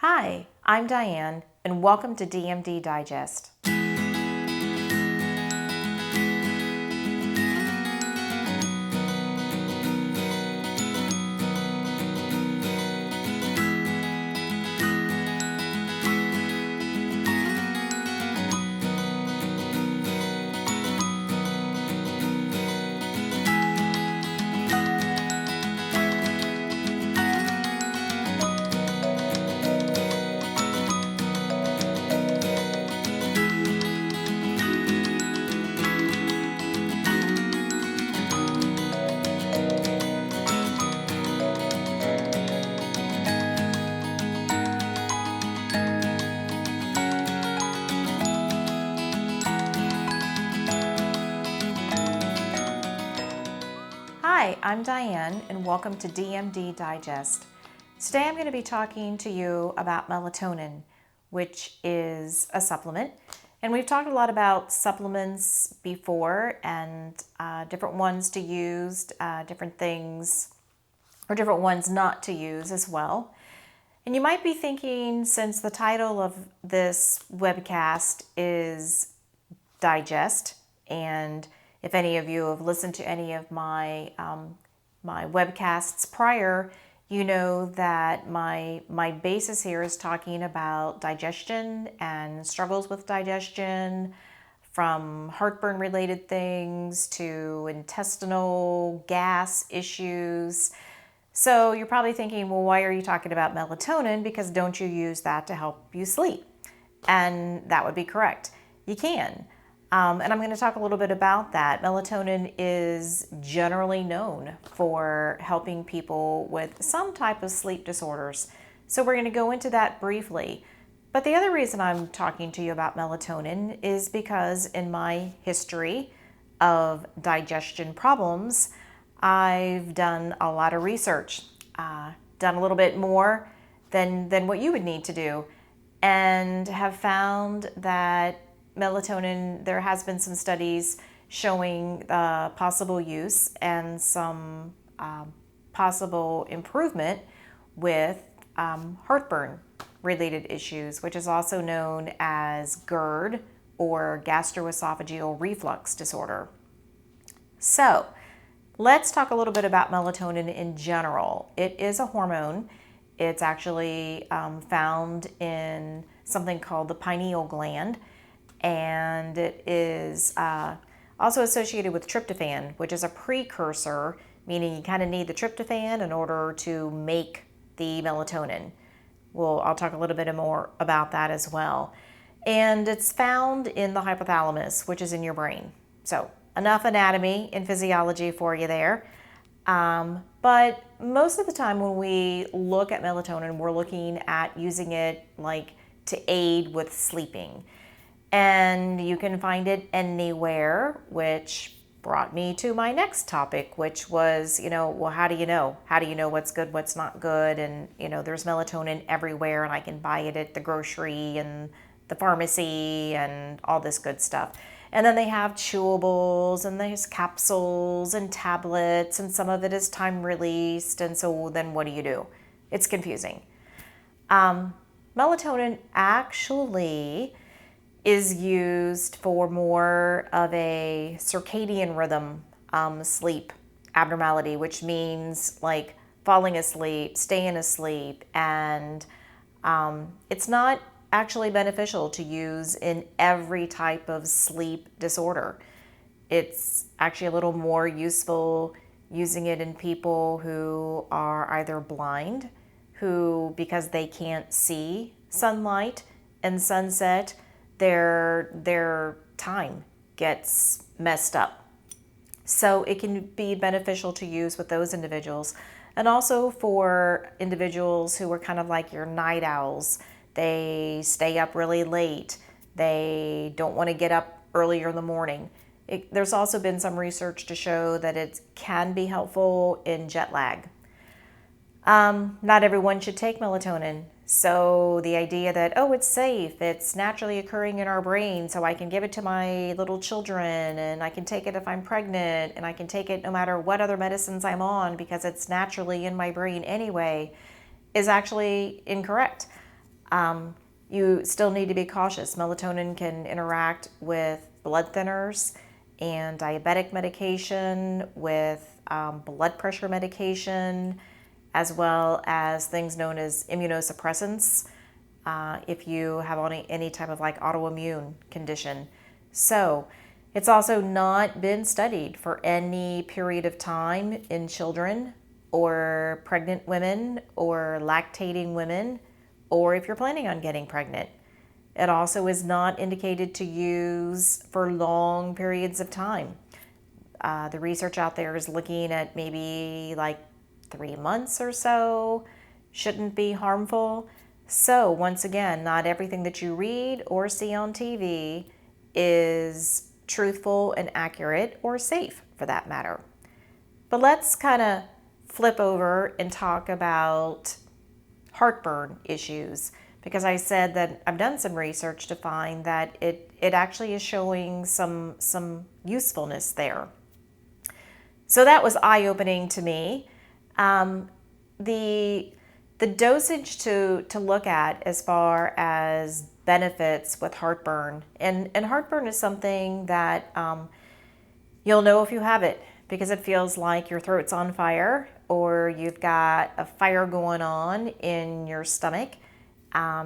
Hi, I'm Diane, and welcome to DMD Digest. Hi, I'm Diane, and welcome to DMD Digest. Today I'm going to be talking to you about melatonin, which is a supplement. And we've talked a lot about supplements before and different ones to use, different things, or different ones not to use as well. And you might be thinking, since the title of this webcast is Digest, and if any of you have listened to any of my my webcasts prior, you know that my basis here is talking about digestion and struggles with digestion, from heartburn related things to intestinal gas issues. So you're probably thinking, well, why are you talking about melatonin? Because don't you use that to help you sleep? And that would be correct. You can. And I'm going to talk a little bit about that. Melatonin is generally known for helping people with some type of sleep disorders. So we're going to go into that briefly. But the other reason I'm talking to you about melatonin is because in my history of digestion problems, I've done a lot of research, done a little bit more than what you would need to do, and have found that melatonin, there has been some studies showing possible use and some possible improvement with heartburn related issues, which is also known as GERD, or gastroesophageal reflux disorder. So let's talk a little bit about melatonin in general. It is a hormone. It's actually found in something called the pineal gland, and it is also associated with tryptophan, which is a precursor, meaning you kind of need the tryptophan in order to make the melatonin. I'll talk a little bit more about that as well. And it's found in the hypothalamus, which is in your brain. So enough anatomy and physiology for you there. But most of the time when we look at melatonin, we're looking at using it like to aid with sleeping. And you can find it anywhere, which brought me to my next topic, which was, well, how do you know? How do you know what's good, what's not good? And, there's melatonin everywhere, and I can buy it at the grocery and the pharmacy and all this good stuff. And then they have chewables, and there's capsules and tablets, and some of it is time released. And so then what do? It's confusing. Melatonin actually is used for more of a circadian rhythm sleep abnormality, which means like falling asleep, staying asleep, and it's not actually beneficial to use in every type of sleep disorder. It's actually a little more useful using it in people who are either blind, who, because they can't see sunlight and sunset, their time gets messed up. So it can be beneficial to use with those individuals. And also for individuals who are kind of like your night owls. They stay up really late. They don't want to get up earlier in the morning. There's also been some research to show that it can be helpful in jet lag. Not everyone should take melatonin. So the idea that, it's safe, it's naturally occurring in our brain, so I can give it to my little children, and I can take it if I'm pregnant, and I can take it no matter what other medicines I'm on because it's naturally in my brain anyway, is actually incorrect. You still need to be cautious. Melatonin can interact with blood thinners and diabetic medication, with blood pressure medication, as well as things known as immunosuppressants if you have any type of like autoimmune condition. So it's also not been studied for any period of time in children or pregnant women or lactating women, or if you're planning on getting pregnant. It also is not indicated to use for long periods of time. The research out there is looking at maybe like 3 months or so, shouldn't be harmful. So once again, not everything that you read or see on TV is truthful and accurate or safe for that matter. But let's kind of flip over and talk about heartburn issues, because I said that I've done some research to find that it actually is showing some usefulness there. So that was eye-opening to me. The dosage to look at as far as benefits with heartburn, and heartburn is something that you'll know if you have it, because it feels like your throat's on fire or you've got a fire going on in your stomach.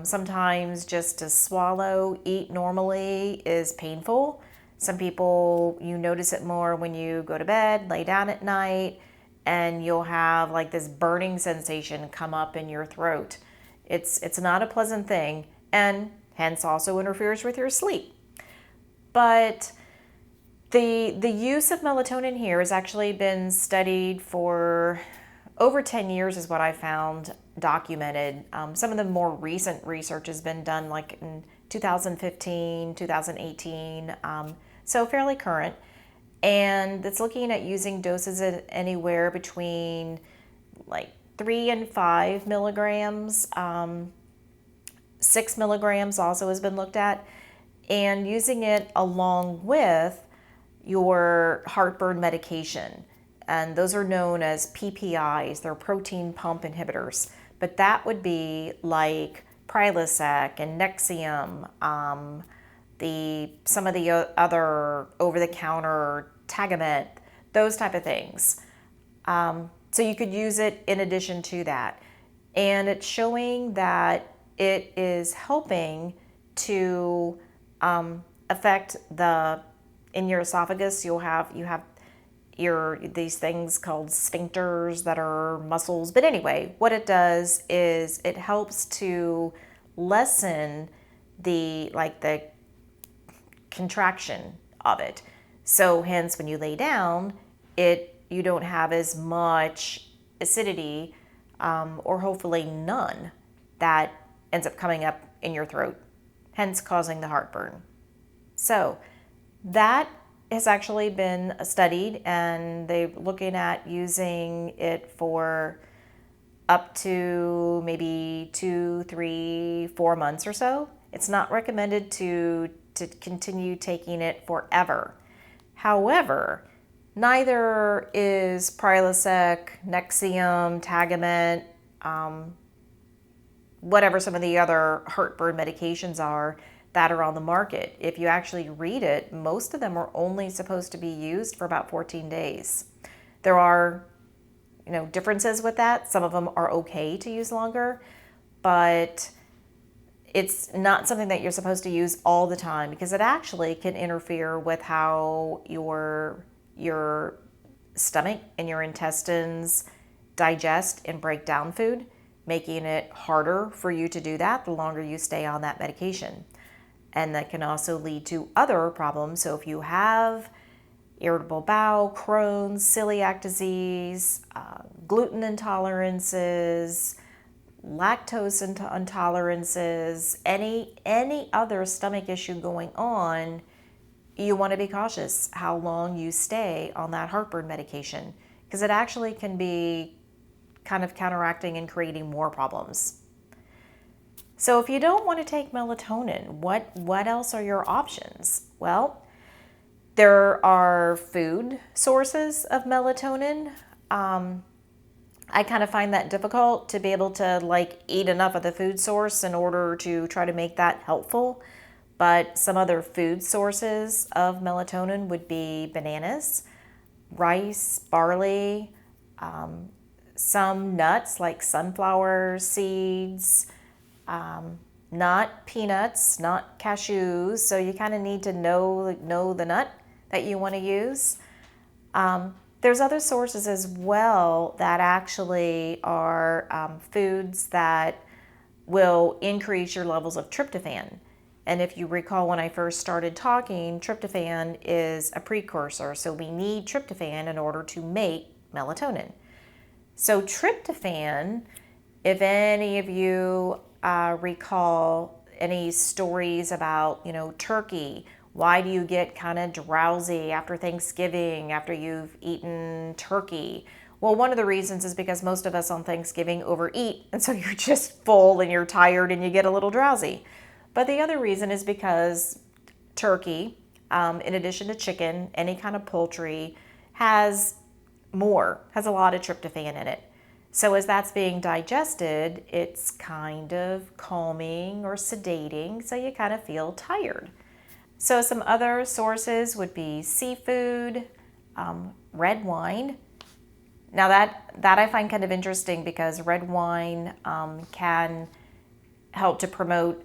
Sometimes just to swallow, eat normally is painful. Some people, you notice it more when you go to bed, lay down at night, and you'll have like this burning sensation come up in your throat. It's not a pleasant thing, and hence also interferes with your sleep. But the use of melatonin here has actually been studied for over 10 years is what I found documented. Some of the more recent research has been done like in 2015, 2018, so fairly current. And it's looking at using doses at anywhere between like 3 and 5 milligrams. 6 milligrams also has been looked at, and using it along with your heartburn medication. And those are known as PPIs. They're protein pump inhibitors. But that would be like Prilosec and Nexium, some of the other over-the-counter Tagamet, those type of things. So you could use it in addition to that. And it's showing that it is helping to affect in your esophagus, you have these things called sphincters that are muscles. But anyway, what it does is it helps to lessen the contraction of it. So hence when you lay down, you don't have as much acidity, or hopefully none, that ends up coming up in your throat, hence causing the heartburn. So that has actually been studied, and they're looking at using it for up to maybe 2, 3, 4 months or so. It's not recommended to continue taking it forever. However, neither is Prilosec, Nexium, Tagamet, whatever some of the other heartburn medications are that are on the market. If you actually read it, most of them are only supposed to be used for about 14 days. There are, differences with that. Some of them are okay to use longer, but it's not something that you're supposed to use all the time, because it actually can interfere with how your stomach and your intestines digest and break down food, making it harder for you to do that the longer you stay on that medication. And that can also lead to other problems. So if you have irritable bowel, Crohn's, celiac disease, gluten intolerances, lactose intolerances, any other stomach issue going on, you want to be cautious how long you stay on that heartburn medication, because it actually can be kind of counteracting and creating more problems. So if you don't want to take melatonin, what else are your options? Well, there are food sources of melatonin. I kind of find that difficult to be able to like eat enough of the food source in order to try to make that helpful. But some other food sources of melatonin would be bananas, rice, barley, some nuts like sunflower seeds, not peanuts, not cashews. So you kind of need to know the nut that you want to use. There's other sources as well that actually are foods that will increase your levels of tryptophan. And if you recall when I first started talking, tryptophan is a precursor. So we need tryptophan in order to make melatonin. So tryptophan, if any of you recall any stories about, turkey, why do you get kind of drowsy after Thanksgiving, after you've eaten turkey? Well, one of the reasons is because most of us on Thanksgiving overeat, and so you're just full and you're tired and you get a little drowsy. But the other reason is because turkey, in addition to chicken, any kind of poultry, has a lot of tryptophan in it. So as that's being digested, it's kind of calming or sedating, so you kind of feel tired. So some other sources would be seafood, red wine. Now that I find kind of interesting because red wine can help to promote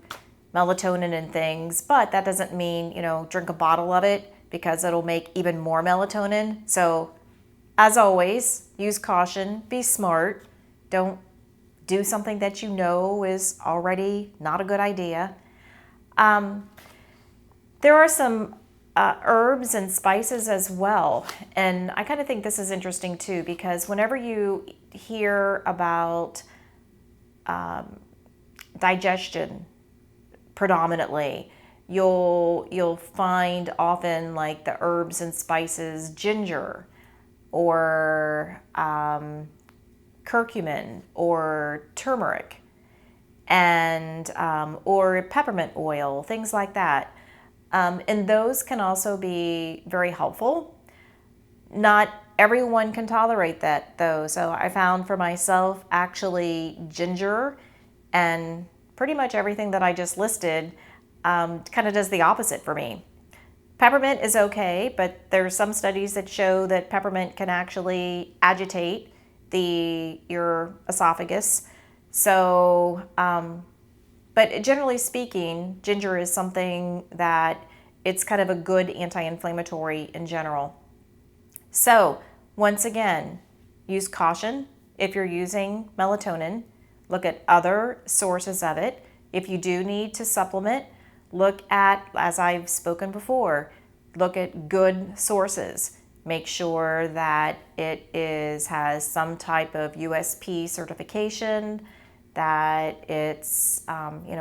melatonin and things, but that doesn't mean, drink a bottle of it because it'll make even more melatonin. So as always, use caution, be smart. Don't do something that you know is already not a good idea. There are some herbs and spices as well. And I kind of think this is interesting too, because whenever you hear about digestion predominantly, you'll find often like the herbs and spices, ginger or curcumin or turmeric and or peppermint oil, things like that. And those can also be very helpful. Not everyone can tolerate that though. So I found for myself actually ginger and pretty much everything that I just listed kind of does the opposite for me. Peppermint is okay, but there's some studies that show that peppermint can actually agitate your esophagus. So, but generally speaking, ginger is something that it's kind of a good anti-inflammatory in general. So once again, use caution if you're using melatonin. Look at other sources of it. If you do need to supplement, look at, as I've spoken before, look at good sources. Make sure that it has some type of USP certification, that it's,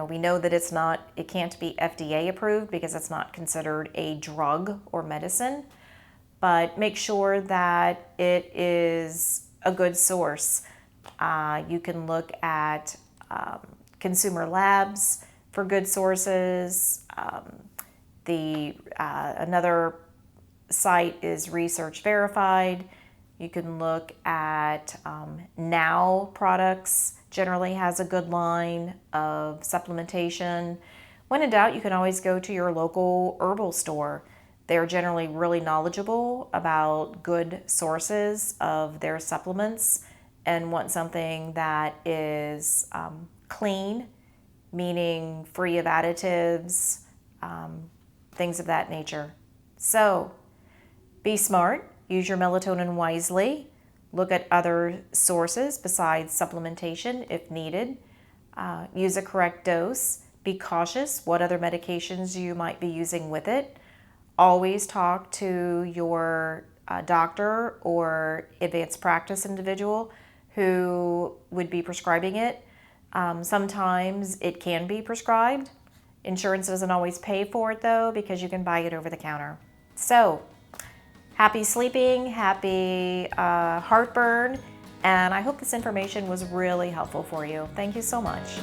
we know that it can't be FDA approved because it's not considered a drug or medicine, but make sure that it is a good source. You can look at consumer labs for good sources. Another site is Research Verified. You can look at Now Products, generally has a good line of supplementation. When in doubt, you can always go to your local herbal store. They're generally really knowledgeable about good sources of their supplements and want something that is clean, meaning free of additives, things of that nature. So be smart, use your melatonin wisely, look at other sources besides supplementation if needed, use a correct dose, be cautious what other medications you might be using with it. Always talk to your doctor or advanced practice individual who would be prescribing it. Sometimes it can be prescribed. Insurance doesn't always pay for it though because you can buy it over the counter. So happy sleeping, happy heartburn, and I hope this information was really helpful for you. Thank you so much.